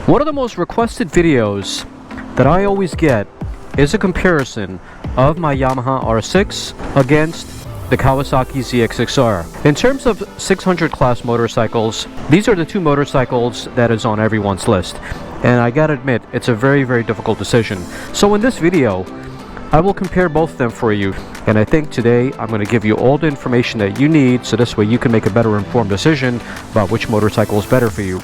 One of the most requested videos that I always get is a comparison of my Yamaha R6 against the Kawasaki ZX-6R. In terms of 600 class motorcycles, these are the two motorcycles that is on everyone's list. And I gotta admit, it's a very, very difficult decision. So in this video, I will compare both of them for you. And I think today I'm going to give you all the information that you need so this way you can make a better informed decision about which motorcycle is better for you.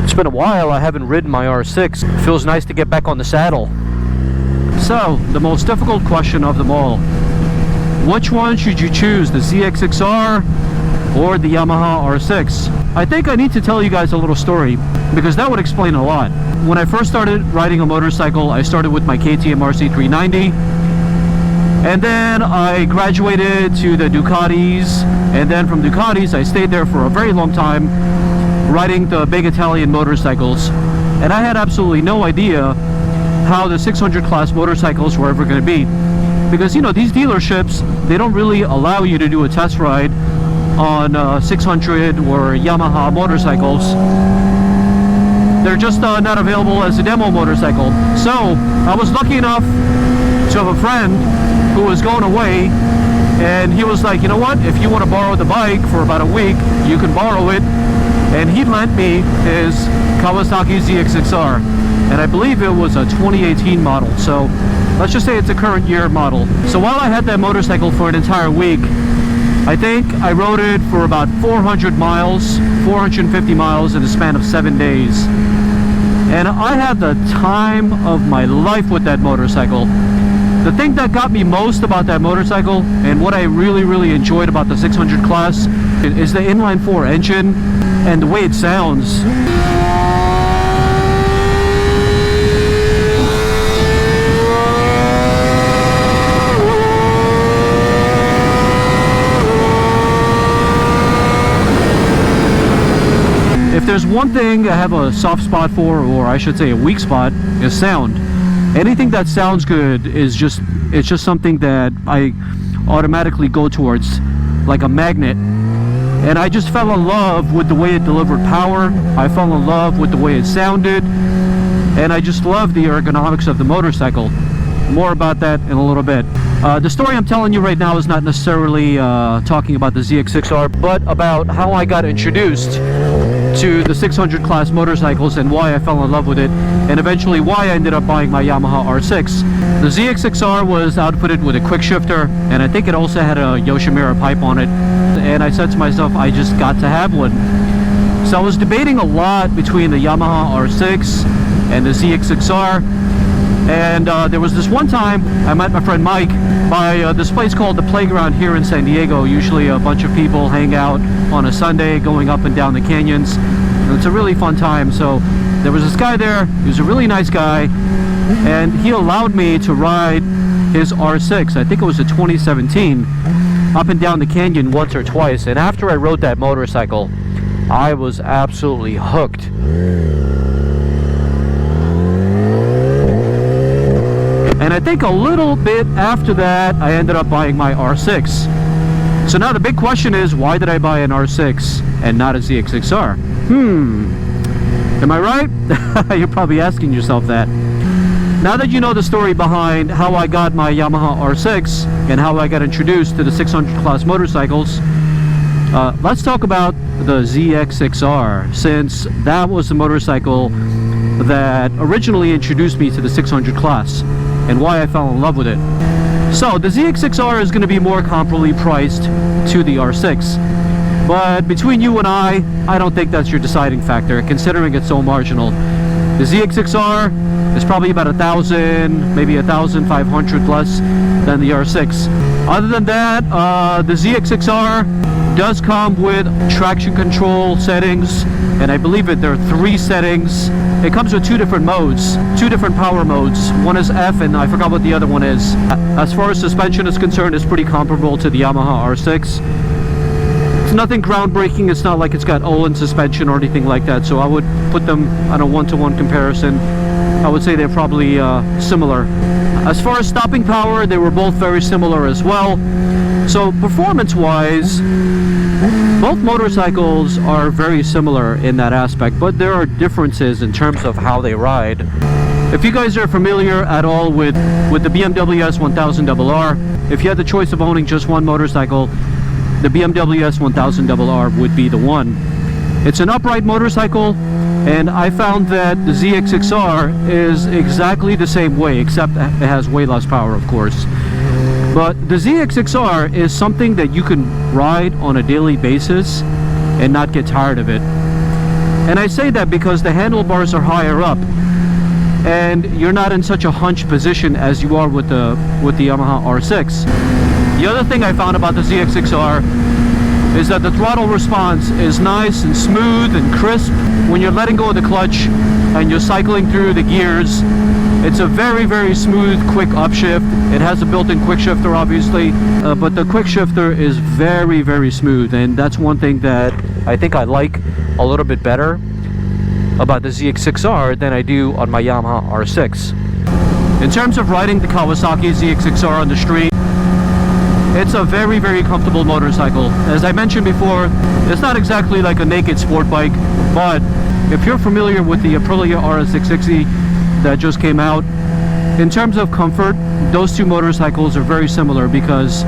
It's been a while, I haven't ridden my R6. It feels nice to get back on the saddle. So, the most difficult question of them all. Which one should you choose, the ZX-6R or the Yamaha R6? I think I need to tell you guys a little story, because that would explain a lot. When I first started riding a motorcycle, I started with my KTM RC390. And then I graduated to the Ducatis, and then from Ducatis I stayed there for a very long time, riding the big Italian motorcycles. And I had absolutely no idea how the 600 class motorcycles were ever going to be. Because, you know, these dealerships, they don't really allow you to do a test ride on 600 or Yamaha motorcycles. They're just not available as a demo motorcycle. So I was lucky enough to have a friend who was going away, and he was like, you know what, if you want to borrow the bike for about a week, you can borrow it. And he lent me his Kawasaki ZX-6R, and I believe it was a 2018 model, so let's just say it's a current year model. So while I had that motorcycle for an entire week, I think I rode it for about 400 miles, 450 miles in a span of 7 days. And I had the time of my life with that motorcycle. The thing that got me most about that motorcycle, and what I really enjoyed about the 600 class, is the inline-4 engine and the way it sounds. If there's one thing I have a soft spot for, or I should say a weak spot, is sound. Anything that sounds good is just something that I automatically go towards like a magnet. And I just fell in love with the way it delivered power. I fell in love with the way it sounded, and I just love the ergonomics of the motorcycle. More about that in a little bit. The story I'm telling you right now is not necessarily talking about the ZX-6R, but about how I got introduced to the 600 class motorcycles and why I fell in love with it, and eventually why I ended up buying my Yamaha R6. The ZX-6R was outfitted with a quick shifter, and I think it also had a Yoshimura pipe on it. And I said to myself, I just got to have one. So I was debating a lot between the Yamaha R6 and the ZX-6R. And there was this one time I met my friend Mike by this place called The Playground here in San Diego. Usually a bunch of people hang out on a Sunday going up and down the canyons. And it's a really fun time. So there was this guy there. He was a really nice guy, and he allowed me to ride his R6. I think it was a 2017, up and down the canyon once or twice. And after I rode that motorcycle, I was absolutely hooked. And I think a little bit after that, I ended up buying my R6. So now the big question is, why did I buy an R6 and not a ZX-6R? Am I right? You're probably asking yourself that. Now that you know the story behind how I got my Yamaha R6 and how I got introduced to the 600 class motorcycles, let's talk about the ZX-6R, since that was the motorcycle that originally introduced me to the 600 class and why I fell in love with it. So the ZX-6R is going to be more comparably priced to the R6, but between you and I don't think that's your deciding factor, considering it's so marginal. The ZX-6R is probably about 1,000, maybe 1,500 less than the R6. Other than that, the ZX-6R Does come with traction control settings, and I believe there are 3 settings. It comes with 2 different modes, 2 different power modes. One is F, and I forgot what the other one is. As far as suspension is concerned, it's pretty comparable to the Yamaha R6. It's nothing groundbreaking. It's not like it's got Olin suspension or anything like that, so I would put them on a one-to-one comparison. I would say they're probably similar. As far as stopping power, they were both very similar as well. So performance-wise, both motorcycles are very similar in that aspect, but there are differences in terms of how they ride. If you guys are familiar at all with the BMW S1000RR, if you had the choice of owning just one motorcycle, the BMW S1000RR would be the one. It's an upright motorcycle, and I found that the ZX-6R is exactly the same way, except it has way less power, of course. But the ZX-6R is something that you can ride on a daily basis and not get tired of it. And I say that because the handlebars are higher up, and you're not in such a hunched position as you are with the Yamaha R6. The other thing I found about the ZX-6R is that the throttle response is nice and smooth and crisp. When you're letting go of the clutch and you're cycling through the gears, it's a very, very smooth, quick upshift. It has a built-in quick shifter, obviously, but the quick shifter is very, very smooth, and that's one thing that I think I like a little bit better about the ZX-6R than I do on my Yamaha R6. In terms of riding the Kawasaki ZX-6R on the street, it's a very, very comfortable motorcycle. As I mentioned before, it's not exactly like a naked sport bike, but if you're familiar with the Aprilia RS660 that just came out, in terms of comfort, those 2 motorcycles are very similar, because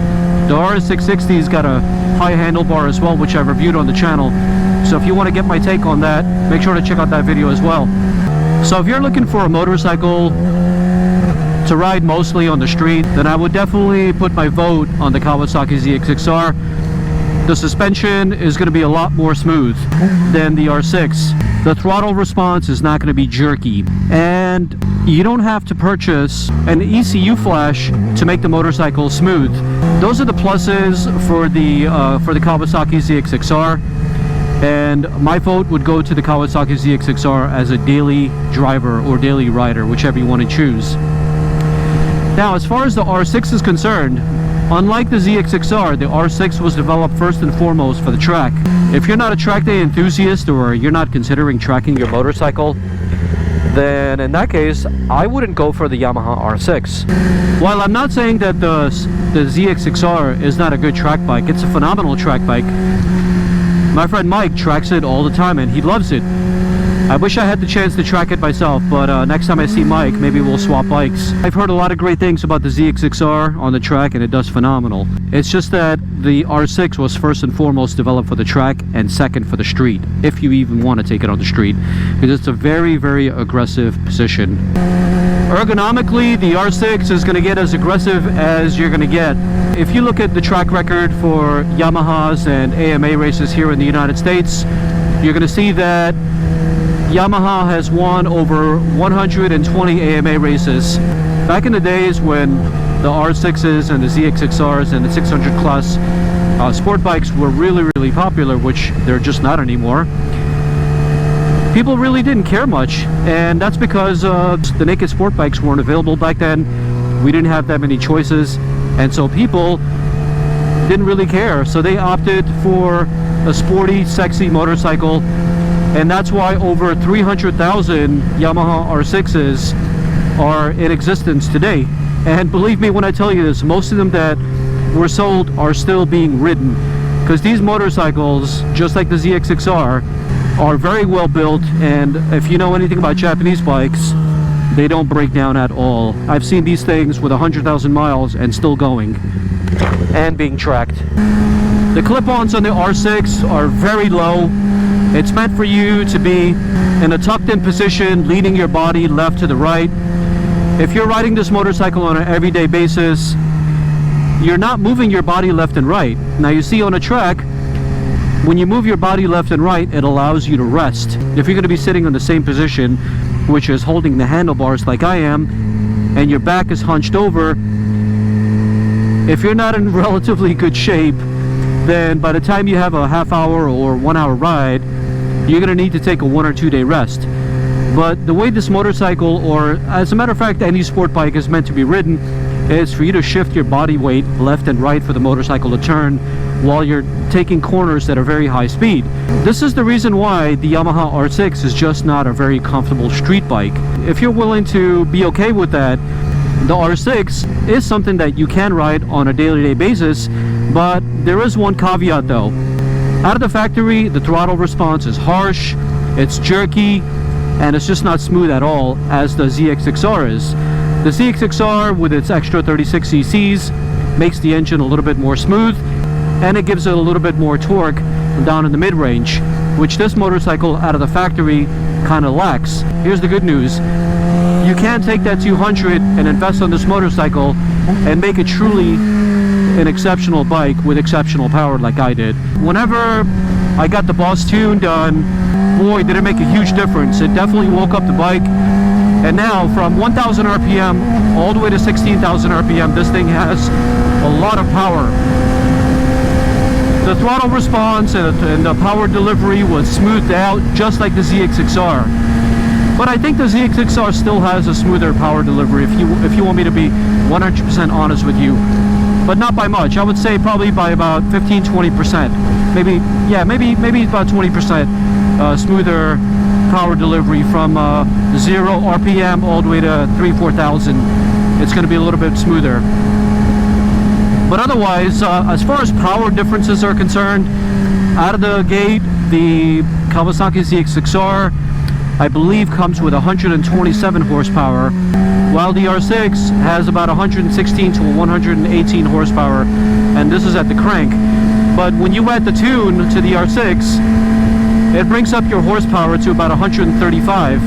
the RS660's got a high handlebar as well, which I've reviewed on the channel. So if you want to get my take on that, make sure to check out that video as well. So if you're looking for a motorcycle to ride mostly on the street, then I would definitely put my vote on the Kawasaki ZX-6R. The suspension is going to be a lot more smooth than the R6. The throttle response is not going to be jerky, and you don't have to purchase an ECU flash to make the motorcycle smooth. Those are the pluses for the Kawasaki ZX-6R, and my vote would go to the Kawasaki ZX-6R as a daily driver or daily rider, whichever you want to choose. Now, as far as the R6 is concerned, unlike the ZX-6R, the R6 was developed first and foremost for the track. If you're not a track day enthusiast, or you're not considering tracking your motorcycle, then in that case, I wouldn't go for the Yamaha R6. While I'm not saying that the ZX-6R is not a good track bike, it's a phenomenal track bike. My friend Mike tracks it all the time, and he loves it. I wish I had the chance to track it myself, but next time I see Mike, maybe we'll swap bikes. I've heard a lot of great things about the ZX-6R on the track, and it does phenomenal. It's just that the R6 was first and foremost developed for the track, and second for the street, if you even want to take it on the street, because it's a very, very aggressive position. Ergonomically, the R6 is going to get as aggressive as you're going to get. If you look at the track record for Yamahas and AMA races here in the United States, you're going to see that Yamaha has won over 120 AMA races. Back in the days when the R6s and the ZX-6Rs and the 600 class sport bikes were really, really popular, which they're just not anymore, people really didn't care much, and that's because the naked sport bikes weren't available back then. We didn't have that many choices, and so people didn't really care, so they opted for a sporty, sexy motorcycle. And that's why over 300,000 Yamaha R6s are in existence today. And believe me when I tell you this, most of them that were sold are still being ridden, because these motorcycles, just like the ZX-6R, are very well built, and if you know anything about Japanese bikes, they don't break down at all. I've seen these things with 100,000 miles and still going and being tracked. The clip-ons on the R6 are very low. It's meant for you to be in a tucked-in position, leaning your body left to the right. If you're riding this motorcycle on an everyday basis, you're not moving your body left and right. Now, you see on a track, when you move your body left and right, it allows you to rest. If you're going to be sitting in the same position, which is holding the handlebars like I am, and your back is hunched over, if you're not in relatively good shape, then by the time you have a half hour or 1 hour ride, you're going to need to take a 1 or 2 day rest. But the way this motorcycle, or as a matter of fact any sport bike, is meant to be ridden, is for you to shift your body weight left and right for the motorcycle to turn while you're taking corners at a very high speed. This is the reason why the Yamaha R6 is just not a very comfortable street bike. If you're willing to be okay with that, the R6 is something that you can ride on a day-to-day basis, but there is one caveat though. Out of the factory, the throttle response is harsh, it's jerky, and it's just not smooth at all as the ZX-6R is. The ZX-6R, with its extra 36 cc's, makes the engine a little bit more smooth, and it gives it a little bit more torque down in the mid-range, which this motorcycle out of the factory kind of lacks. Here's the good news. You can take that 200 and invest on this motorcycle and make it truly an exceptional bike with exceptional power like I did. Whenever I got the Boss Tune done, boy, did it make a huge difference. It definitely woke up the bike. And now from 1000 RPM all the way to 16,000 RPM, this thing has a lot of power. The throttle response and the power delivery was smoothed out just like the ZX-6R. But I think the ZX-6R still has a smoother power delivery, if you want me to be 100% honest with you. But not by much. I would say probably by about 15-20%. Maybe about 20% smoother power delivery from 0 RPM all the way to 3,000-4,000. It's going to be a little bit smoother. But otherwise, as far as power differences are concerned, out of the gate, the Kawasaki ZX-6R, I believe, comes with 127 horsepower, while the R6 has about 116 to 118 horsepower, and this is at the crank. But when you add the tune to the R6, it brings up your horsepower to about 135.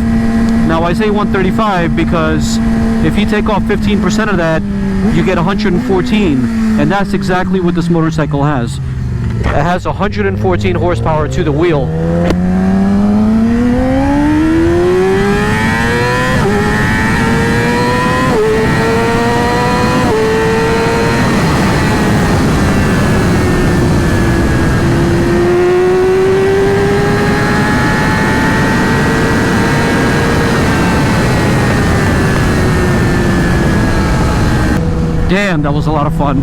Now I say 135 because if you take off 15% of that, you get 114, and that's exactly what this motorcycle has. It has 114 horsepower to the wheel. Damn, that was a lot of fun.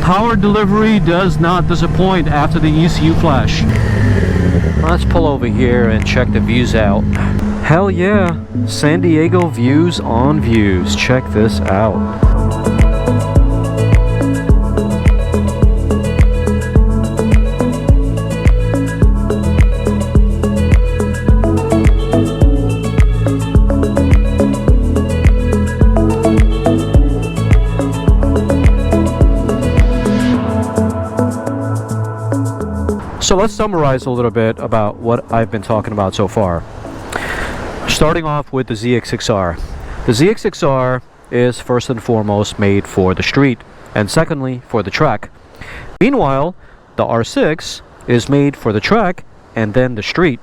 Power delivery does not disappoint after the ECU flash. Let's pull over here and check the views out. Hell yeah, San Diego views on views. Check this out. So let's summarize a little bit about what I've been talking about so far. Starting off with the ZX-6R. The ZX-6R is first and foremost made for the street, and secondly for the track. Meanwhile, the R6 is made for the track and then the street.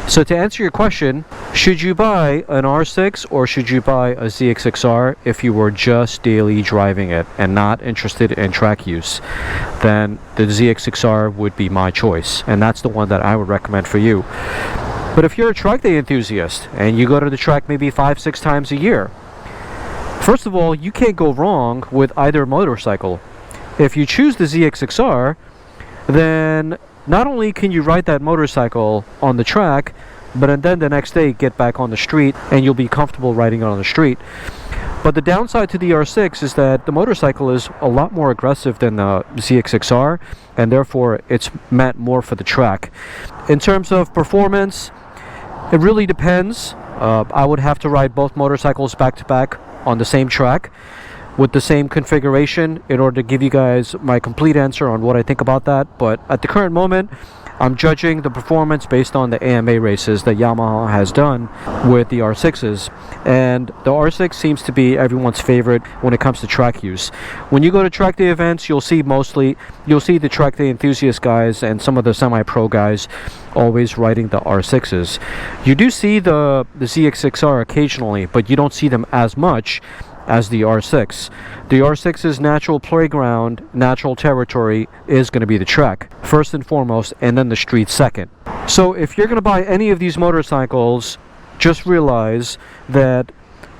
So to answer your question, should you buy an R6 or should you buy a ZX-6R if you were just daily driving it and not interested in track use? Then the ZX-6R would be my choice, and that's the one that I would recommend for you. But if you're a track day enthusiast and you go to the track maybe 5-6 times a year, first of all, you can't go wrong with either motorcycle. If you choose the ZX-6R, then not only can you ride that motorcycle on the track, but then the next day get back on the street and you'll be comfortable riding it on the street. But the downside to the R6 is that the motorcycle is a lot more aggressive than the ZX-6R, and therefore it's meant more for the track. In terms of performance, it really depends. I would have to ride both motorcycles back to back on the same track with the same configuration in order to give you guys my complete answer on what I think about that. But at the current moment, I'm judging the performance based on the AMA races that Yamaha has done with the R6s, and the R6 seems to be everyone's favorite when it comes to track use. When you go to track day events, you'll see the track day enthusiast guys and some of the semi-pro guys always riding the R6s. You do see the ZX-6R occasionally, but you don't see them as much. as the R6. The R6's natural playground, natural territory is going to be the track, first and foremost, and then the street second. So if you're going to buy any of these motorcycles, just realize that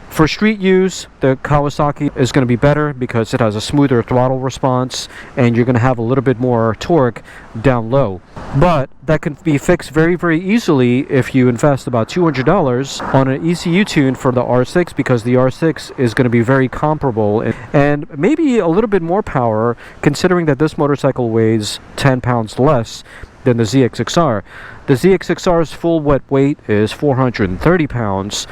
for street use, the Kawasaki is going to be better because it has a smoother throttle response and you're going to have a little bit more torque down low. But that can be fixed very, very easily if you invest about $200 on an ECU tune for the R6, because the R6 is going to be very comparable and maybe a little bit more power, considering that this motorcycle weighs 10 pounds less than the ZX-6R. The ZX-6R's full wet weight is 430 pounds.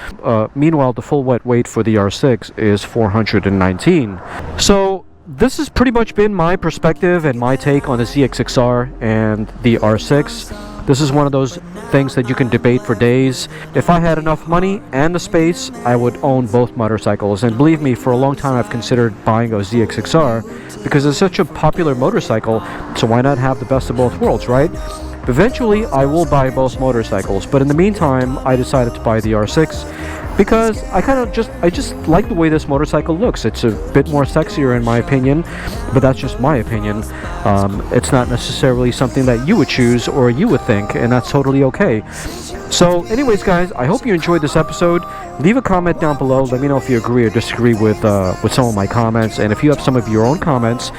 Meanwhile, the full wet weight for the R6 is 419. So this has pretty much been my perspective and my take on the ZX-6R and the R6. This is one of those things that you can debate for days. If I had enough money and the space, I would own both motorcycles. And believe me, for a long time I've considered buying a ZX-6R because it's such a popular motorcycle, so why not have the best of both worlds, right? Eventually, I will buy both motorcycles, but in the meantime, I decided to buy the R6 because I just like the way this motorcycle looks. It's a bit more sexier in my opinion, but that's just my opinion. It's not necessarily something that you would choose or you would think, and that's totally okay. So anyways, guys, I hope you enjoyed this episode. Leave a comment down below. Let me know if you agree or disagree with some of my comments, and if you have some of your own comments,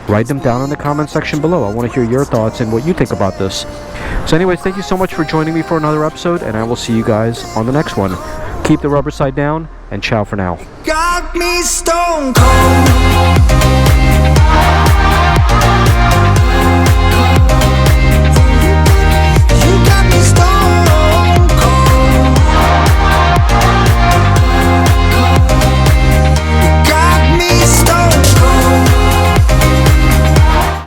write them down in the comment section below. I want to hear your thoughts and what you think about this. So anyways, thank you so much for joining me for another episode, and I will see you guys on the next one. Keep the rubber side down, and ciao for now. Got me stone cold.